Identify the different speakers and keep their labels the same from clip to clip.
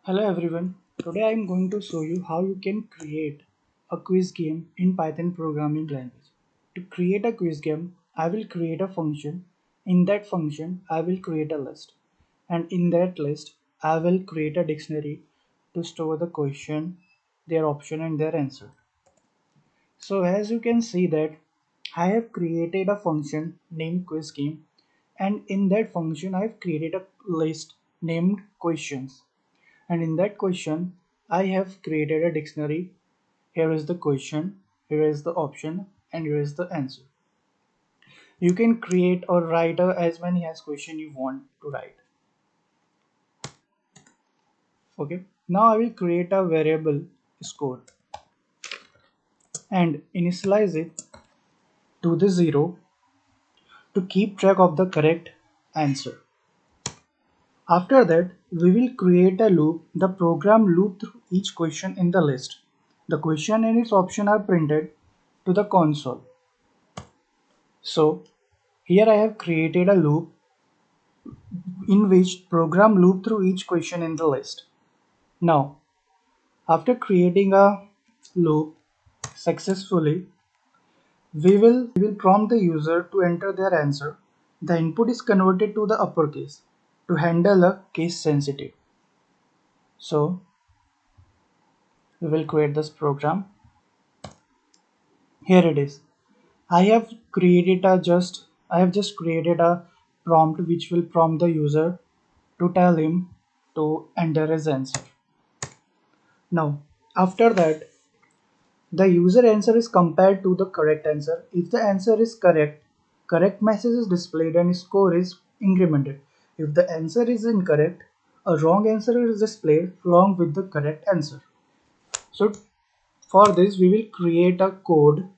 Speaker 1: Hello everyone. Today I am going to show you how you can create a quiz game in Python programming language. To create a quiz game, I will create a function. In that function, I will create a list. And in that list, I will create a dictionary to store the question, their option and their answer. So as you can see that I have created a function named quiz game, and in that function I have created a list named questions, and in that question I have created a dictionary. Here is the question, here is the option, and here is the answer. You can create or write as many as question you want to write. Okay, now I will create a variable score and initialize it to the 0 to keep track of the correct answer. After that, we will create a loop. The program loop through each question in the list. The question and its option are printed to the console. So here I have created a loop in which program loop through each question in the list. Now, after creating a loop successfully, we will prompt the user to enter their answer. The input is converted to the uppercase to handle a case sensitive. So we will create this program. Here it is. I have just created a prompt which will prompt the user to tell him to enter his answer. Now, after that, the user answer is compared to the correct answer. If the answer is correct, correct message is displayed and score is incremented. If the answer is incorrect, a wrong answer is displayed along with the correct answer. So for this, we will create a code.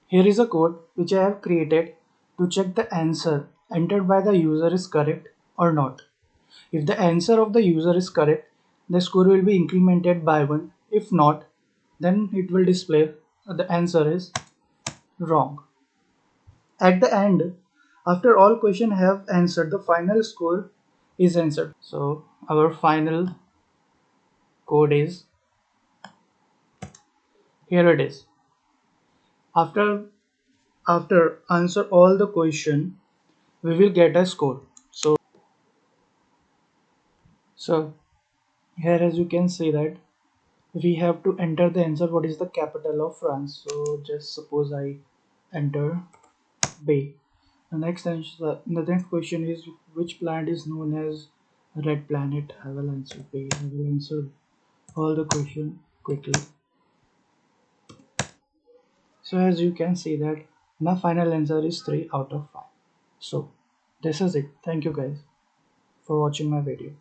Speaker 1: Here is a code which I have created to check the answer entered by the user is correct or not. If the answer of the user is correct, the score will be incremented by 1. If not, then it will display the answer is wrong. At the end, after all questions have answered, the final score is answered. So our final code is, here it is. After answer all the question, we will get a score. So here as you can see that we have to enter the answer what is the capital of France. So just suppose I enter B. The next question is which planet is known as red planet. I will answer B. I will answer all the question quickly. So as you can see that my final answer is 3 out of 5. So this is it. Thank you guys for watching my video.